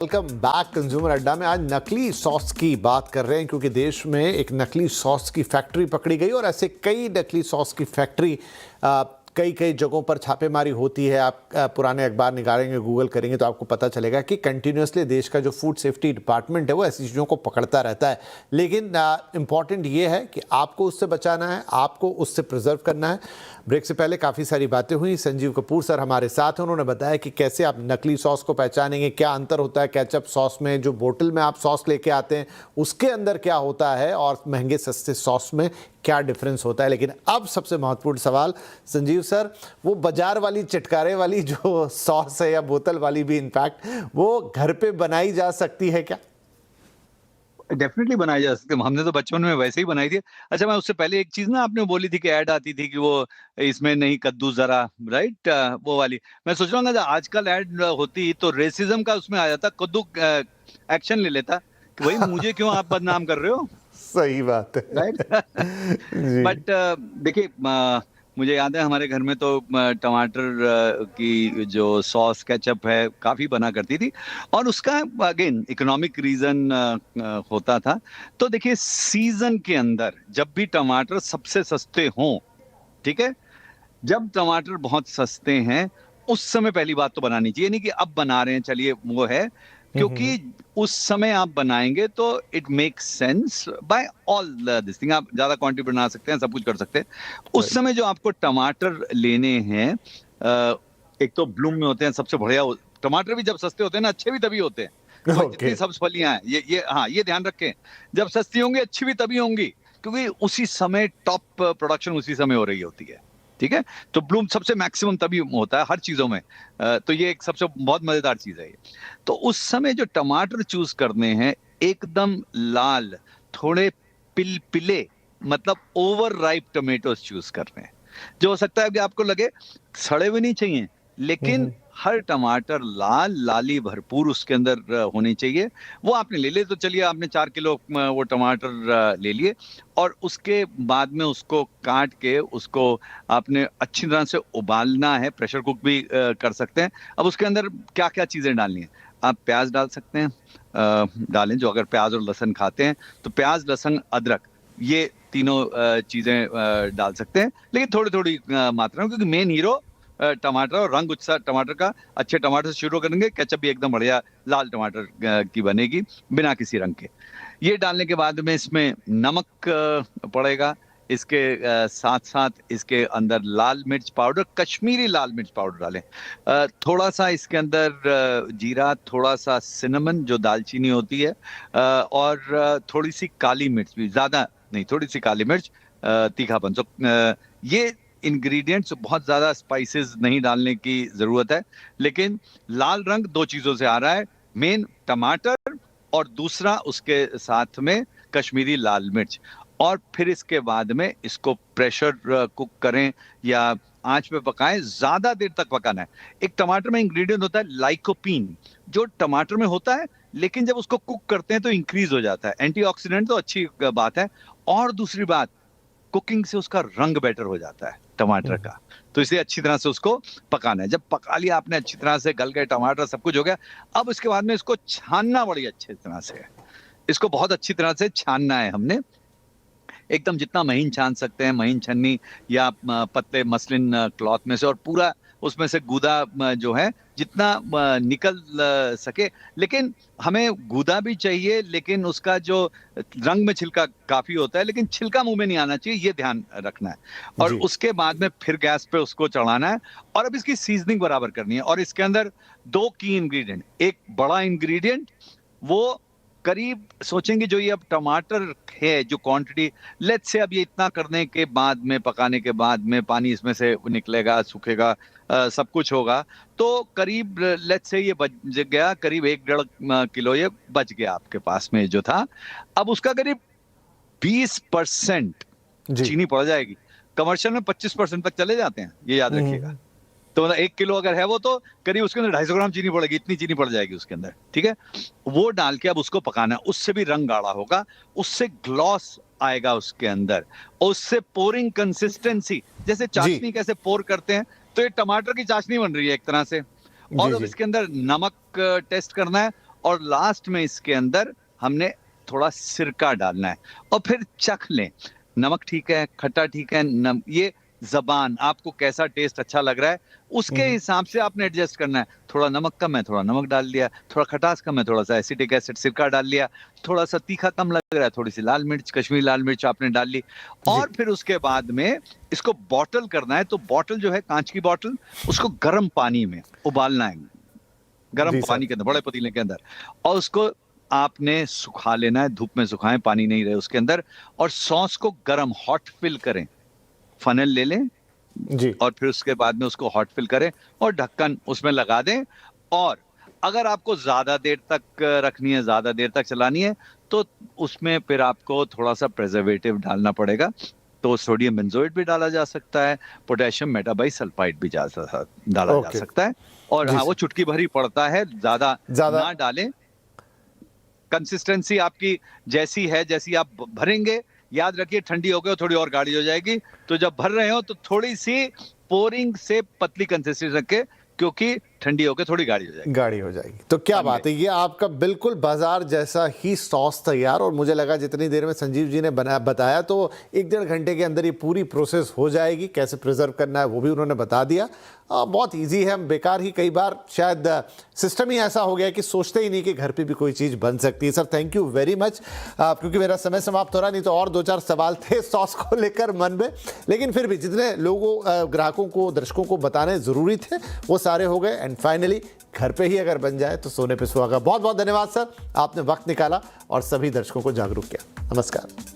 Welcome back consumer अड्डा में। आज नकली सॉस की बात कर रहे हैं क्योंकि देश में एक नकली सॉस की फैक्ट्री पकड़ी गई और ऐसे कई नकली सॉस की फैक्ट्री कई कई जगहों पर छापेमारी होती है। आप पुराने अखबार निकालेंगे, गूगल करेंगे तो आपको पता चलेगा कि कंटिन्यूसली देश का जो फूड सेफ्टी डिपार्टमेंट है वो ऐसी चीज़ों को पकड़ता रहता है। लेकिन इम्पॉर्टेंट ये है कि आपको उससे बचाना है, आपको उससे प्रिजर्व करना है। ब्रेक से पहले काफ़ी सारी बातें हुई। संजीव कपूर सर हमारे साथ हैं, उन्होंने बताया कि कैसे आप नकली सॉस को पहचानेंगे, क्या अंतर होता है केचप सॉस में, जो बोतल में आप सॉस लेके आते हैं उसके अंदर क्या होता है, और महंगे सस्ते सॉस में क्या डिफरेंस होता है। लेकिन अब सबसे महत्वपूर्ण सवाल संजीव सर, वो बाजार वाली चटकारे वाली जो सॉस है या बोतल वाली भी इनफैक्ट, वो घर पे बनाई जा सकती है क्या? डेफिनेटली बनाई जा सकती है। हमने तो बचपन में वैसे ही बनाई थी। अच्छा, मैं उससे पहले एक चीज़ ना आपने बोली थी कि ऐड आती थी कि वो इसमें नहीं कद्दू ज़रा, राइट? वो वाली। मैं सोच रहा हूँ ना आजकल ऐड होती तो रेसिज़्म का उसमें आ जाता, कद्दू एक्शन ले लेता कि भाई मुझे क्यों आप बदनाम कर रहे हो? सही बात है। राइट? जी। बट देखिए, मुझे याद है हमारे घर में तो टमाटर की जो सॉस केचप है काफ़ी बना करती थी, और उसका अगेन इकोनॉमिक रीज़न होता था। तो देखिए, सीज़न के अंदर जब भी टमाटर सबसे सस्ते हों, ठीक है? जब टमाटर बहुत सस्ते हैं, उस समय पहली बात तो बनानी चाहिए, नहीं कि अब बना रहे हैं चलिए वो है, क्योंकि उस समय आप बनाएँगे तो it makes sense by all this thing. आप ज़्यादा क्वांटिटी बना सकते हैं, सब कुछ कर सकते हैं। उस समय जो आपको टमाटर लेने हैं, एक तो ब्लूम में होते हैं सबसे बढ़िया। टमाटर भी जब सस्ते होते हैं ना, अच्छे भी तभी होते हैं। भाई ओके। जितनी सब्ज़ फलियाँ हैं, ये हाँ, ये ध्यान रखें, जब सस्ती होंगी अच्छी भी तभी होंगी, क्योंकि उसी समय टॉप प्रोडक्शन उसी समय हो रही होती है। ठीक है? तो ब्लूम सबसे मैक्सिमम तभी होता है हर चीज़ों में। तो ये एक सबसे बहुत मज़ेदार चीज़ है ये। तो उस समय जो टमाटर चूज़ करने हैं, एकदम लाल, थोड़े पिलपिले, मतलब ओवर राइप टोमेटोज़ चूज़ करने हैं। जो हो सकता है कि आपको लगे सड़े हुए नहीं चाहिए, लेकिन हर टमाटर लाल, लाली भरपूर उसके अंदर होनी चाहिए। वो आपने ले लिए तो चलिए, आपने 4 किलो वो टमाटर ले लिए, और उसके बाद में उसको काट के उसको आपने अच्छी तरह से उबालना है। प्रेशर कुक भी कर सकते हैं। अब उसके अंदर क्या-क्या चीज़ें डालनी है? आप प्याज़ डाल सकते हैं, डालें जो अगर प्याज़ और लहसुन खाते हैं, तो प्याज़, लहसुन, अदरक, ये तीनों चीज़ें डाल सकते हैं, लेकिन थोड़ी-थोड़ी मात्रा में, क्योंकि मेन हीरो टमाटर और रंग उत्साह टमाटर का। अच्छे टमाटर से शुरू करेंगे, केचप भी एकदम बढ़िया लाल टमाटर की बनेगी, बिना किसी रंग के। ये डालने के बाद में इसमें नमक पड़ेगा। इसके साथ-साथ इसके अंदर लाल मिर्च पाउडर, कश्मीरी लाल मिर्च पाउडर डालें। थोड़ा-सा इसके अंदर जीरा, थोड़ा-सा सिनेमन जो दालचीनी होती है, और थोड़ी-सी काली मिर्च भी, ज़्यादा नहीं, थोड़ी-सी काली मिर्च, तीखापन। तो ये इंग्रीडिएंट्स, बहुत ज़्यादा स्पाइसेस नहीं डालने की ज़रूरत है, लेकिन लाल रंग 2 चीज़ों से आ रहा है, मेन टमाटर, और दूसरा उसके साथ में कश्मीरी लाल मिर्च। और फिर इसके बाद में इसको प्रेशर कुक करें या आँच पे पकाएँ, ज़्यादा देर तक पकाना है। एक टमाटर में इंग्रीडिएंट होता है लाइकोपीन, जो टमाटर में होता है, लेकिन जब उसको कुक करते हैं तो इंक्रीज़ हो जाता है। एंटीऑक्सीडेंट तो अच्छी बात है, और दूसरी बात, कुकिंग से उसका रंग बेटर हो जाता है टमाटर का। तो इसलिए अच्छी तरह से उसको पकाना है। जब पका लिया आपने अच्छी तरह से, गल गए टमाटर, सब कुछ हो गया, अब इसके बाद में इसको छानना बड़ी अच्छी तरह से है। इसको बहुत अच्छी तरह से छानना है हमने। एकदम जितना महीन छान सकते हैं, महीन छन्नी या पतले मसलिन क्लॉथ में से, और पूरा उसमें से गूदा जो है जितना निकल सके। लेकिन हमें गूदा भी चाहिए, लेकिन उसका जो रंग में छिलका काफ़ी होता है, लेकिन छिलका मुँह में नहीं आना चाहिए, ये ध्यान रखना है। और जी। उसके बाद में फिर गैस पे उसको चढ़ाना है, और अब इसकी सीज़निंग बराबर करनी है। और इसके अंदर 2 की इंग्रीडिएंट, एक बड़ा इंग्रीडिएंट, वो करीब सोचेंगे जो ये अब टमाटर है जो क्वांटिटी, लेट्स से अब ये इतना करने के बाद में, पकाने के बाद में पानी इसमें से निकलेगा, सूखेगा, सब कुछ होगा, तो करीब लेट्स से ये बच गया करीब 1 डेढ़ किलो ये बच गया आपके पास में जो था। अब उसका करीब 20% जी। चीनी पड़ जाएगी। कमर्शियल में 25% तक चले जाते हैं, ये याद रखिएगा। तो मतलब 1 किलो अगर है वो, तो करीब उसके अंदर 250 ग्राम चीनी पड़ेगी, इतनी चीनी पड़ जाएगी उसके अंदर, ठीक है? वो डाल के अब उसको पकाना है, उससे भी रंग गाढ़ा होगा, उससे ग्लॉस आएगा उसके अंदर, और उससे पोरिंग कंसिस्टेंसी, जैसे जी। चाशनी कैसे पोर करते हैं, तो ये टमाटर की चाशनी बन रही है एक तरह से। और जी। अब जी। इसके अंदर नमक टेस्ट करना है, और लास्ट में इसके अंदर हमने थोड़ा सिरका डालना है और फिर चख लें, नमक ठीक है, खट्टा ठीक है, ये जबान आपको कैसा टेस्ट अच्छा लग रहा है उसके हिसाब से आपने एडजस्ट करना है। थोड़ा नमक कम है, थोड़ा नमक डाल दिया, थोड़ा खटास कम है, थोड़ा सा एसिटिक एसिड सिरका डाल लिया, थोड़ा सा तीखा कम लग रहा है, थोड़ी सी लाल मिर्च, कश्मीरी लाल मिर्च आपने डाल ली। और फिर उसके बाद में इसको बॉटल करना है। तो बॉटल जो है कांच की बॉटल, उसको गर्म पानी में उबालना है, गर्म पानी के अंदर, बड़े पतीले के अंदर, और उसको आपने सुखा लेना है, धूप में सुखाएं, पानी नहीं रहे उसके अंदर। और सॉस को गर्म हॉट फिल करें, फनल ले लें जी। और फिर उसके बाद में उसको हॉट फिल करें और ढक्कन उसमें लगा दें। और अगर आपको ज्यादा देर तक रखनी है, ज्यादा देर तक चलानी है, तो उसमें फिर आपको थोड़ा सा प्रिजर्वेटिव डालना पड़ेगा। तो सोडियम बेंजोएट भी डाला जा सकता है, पोटेशियम मेटाबाइसल्फाइड भी डाला जा सकता है। और हाँ, वो चुटकी भर ही पड़ता है, ज्यादा ना डालें। कंसिस्टेंसी आपकी जैसी है, जैसी आप भरेंगे, याद रखिए ठंडी हो गई थोड़ी और गाढ़ी हो जाएगी। तो जब भर रहे हो तो थोड़ी सी पोरिंग से पतली कंसिस्टेंसी रखें, क्योंकि ठंडी होकर थोड़ी गाढ़ी हो जाएगी। तो क्या बात है, ये आपका बिल्कुल बाजार जैसा ही सॉस तैयार। और मुझे लगा जितनी देर में संजीव जी ने बताया तो 1-1.5 घंटे के अंदर ये पूरी प्रोसेस हो जाएगी। कैसे प्रिजर्व करना है वो भी उन्होंने बता दिया। बहुत इजी है। हम बेकार ही कई बार शायद सिस्टम ही ऐसा हो गया कि सोचते ही नहीं कि घर पे भी कोई चीज़ बन सकती है। Sir thank you very much. क्योंकि मेरा समय समाप्त हो रहा, नहीं तो और 2-4 सवाल थे सॉस को लेकर मन में, लेकिन फिर भी जितने लोगों, ग्राहकों को, दर्शकों को बताने ज़रूरी थे वो सारे हो गए। एंड फाइनली घर पे ही अगर बन जाए तो सोने पे सुहागा। बहुत बहुत धन्यवाद सर, आपने वक्त निकाला और सभी दर्शकों को जागरूक किया। नमस्कार।